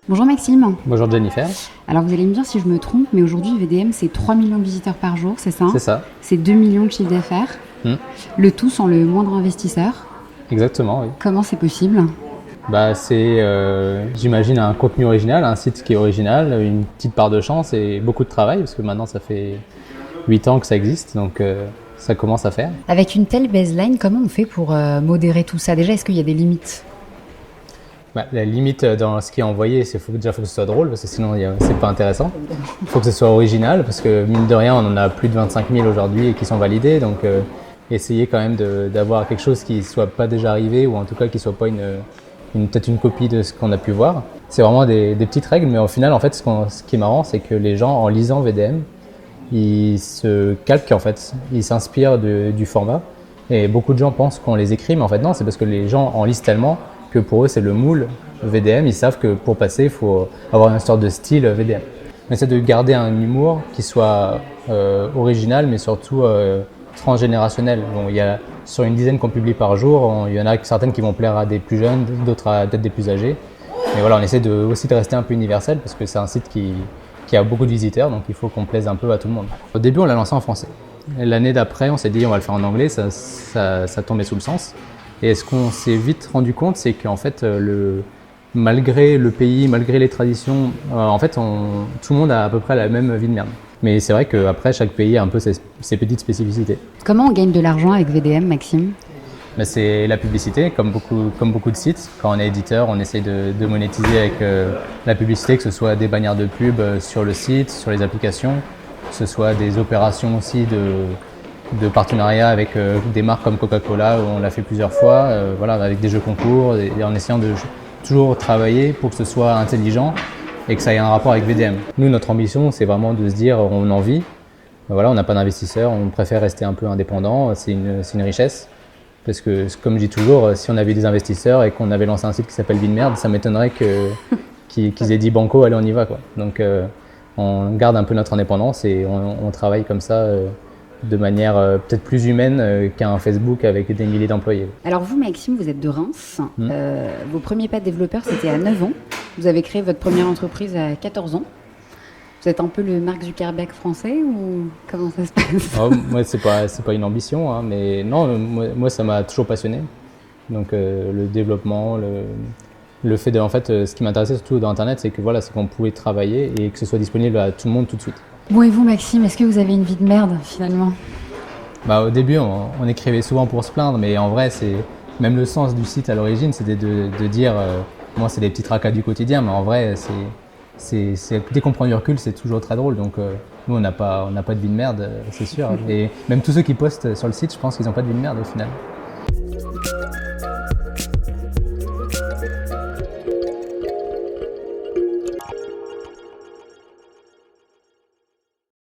Bonjour Maxime. Bonjour Jennifer. Alors vous allez me dire si je me trompe, mais aujourd'hui VDM c'est 3 millions de visiteurs par jour, c'est ça? C'est ça. C'est 2 millions de chiffre d'affaires, le tout sans le moindre investisseur. Exactement, oui. Comment c'est possible? C'est, j'imagine, un contenu original, un site qui est original, une petite part de chance et beaucoup de travail, parce que maintenant ça fait 8 ans que ça existe, donc ça commence à faire. Avec une telle baseline, comment on fait pour modérer tout ça? Déjà, est-ce qu'il y a des limites? La limite dans ce qui est envoyé, c'est faut que ce soit drôle, parce que sinon c'est pas intéressant. Il faut que ce soit original, parce que mine de rien, on en a plus de 25 000 aujourd'hui et qui sont validés, donc essayer quand même d'avoir quelque chose qui soit pas déjà arrivé, ou en tout cas qui soit pas peut-être une copie de ce qu'on a pu voir. C'est vraiment des petites règles, mais au final, en fait, ce qui est marrant, c'est que les gens, en lisant VDM, ils se calquent, en fait, ils s'inspirent du format. Et beaucoup de gens pensent qu'on les écrit, mais en fait non, c'est parce que les gens en lisent tellement que pour eux c'est le moule VDM, ils savent que pour passer il faut avoir une sorte de style VDM. On essaie de garder un humour qui soit original, mais surtout transgénérationnel. Bon, il y a sur une dizaine qu'on publie par jour, il y en a certaines qui vont plaire à des plus jeunes, d'autres à peut-être des plus âgés. Mais voilà, on essaie aussi de rester un peu universel, parce que c'est un site qui a beaucoup de visiteurs, donc il faut qu'on plaise un peu à tout le monde. Au début on l'a lancé en français. L'année d'après on s'est dit on va le faire en anglais, ça tombait sous le sens. Et ce qu'on s'est vite rendu compte, c'est qu'en fait, malgré le pays, malgré les traditions, en fait, tout le monde a à peu près la même vie de merde. Mais c'est vrai qu'après, chaque pays a un peu ses petites spécificités. Comment on gagne de l'argent avec VDM, Maxime? C'est la publicité, comme beaucoup de sites. Quand on est éditeur, on essaie de monétiser avec la publicité, que ce soit des bannières de pub sur le site, sur les applications, que ce soit des opérations aussi de partenariat avec des marques comme Coca-Cola, où on l'a fait plusieurs fois, avec des jeux concours, et en essayant de toujours travailler pour que ce soit intelligent et que ça ait un rapport avec VDM. Nous, notre ambition, c'est vraiment de se dire on en vit, on n'a pas d'investisseurs, on préfère rester un peu indépendant, c'est une richesse. Parce que, comme je dis toujours, si on avait des investisseurs et qu'on avait lancé un site qui s'appelle Vie de merde, ça m'étonnerait qu'ils aient dit banco, allez on y va, quoi. Donc on garde un peu notre indépendance et on travaille comme ça de manière peut-être plus humaine qu'un Facebook avec des milliers d'employés. Alors vous, Maxime, vous êtes de Reims. Vos premiers pas de développeur, c'était à 9 ans. Vous avez créé votre première entreprise à 14 ans. Vous êtes un peu le Mark Zuckerberg français, ou comment ça se passe? Moi, c'est pas une ambition, hein, mais non, moi ça m'a toujours passionné. Donc le développement, le fait en fait, ce qui m'intéressait surtout dans Internet, c'est qu'on pouvait travailler et que ce soit disponible à tout le monde tout de suite. Bon, et vous, Maxime, est-ce que vous avez une vie de merde, finalement? Au début, on écrivait souvent pour se plaindre, mais en vrai, même le sens du site à l'origine, c'était de dire, moi, c'est des petits tracas du quotidien, mais en vrai, dès qu'on prend du recul, c'est toujours très drôle. Donc, nous, on n'a pas de vie de merde, c'est sûr. Et même tous ceux qui postent sur le site, je pense qu'ils n'ont pas de vie de merde au final.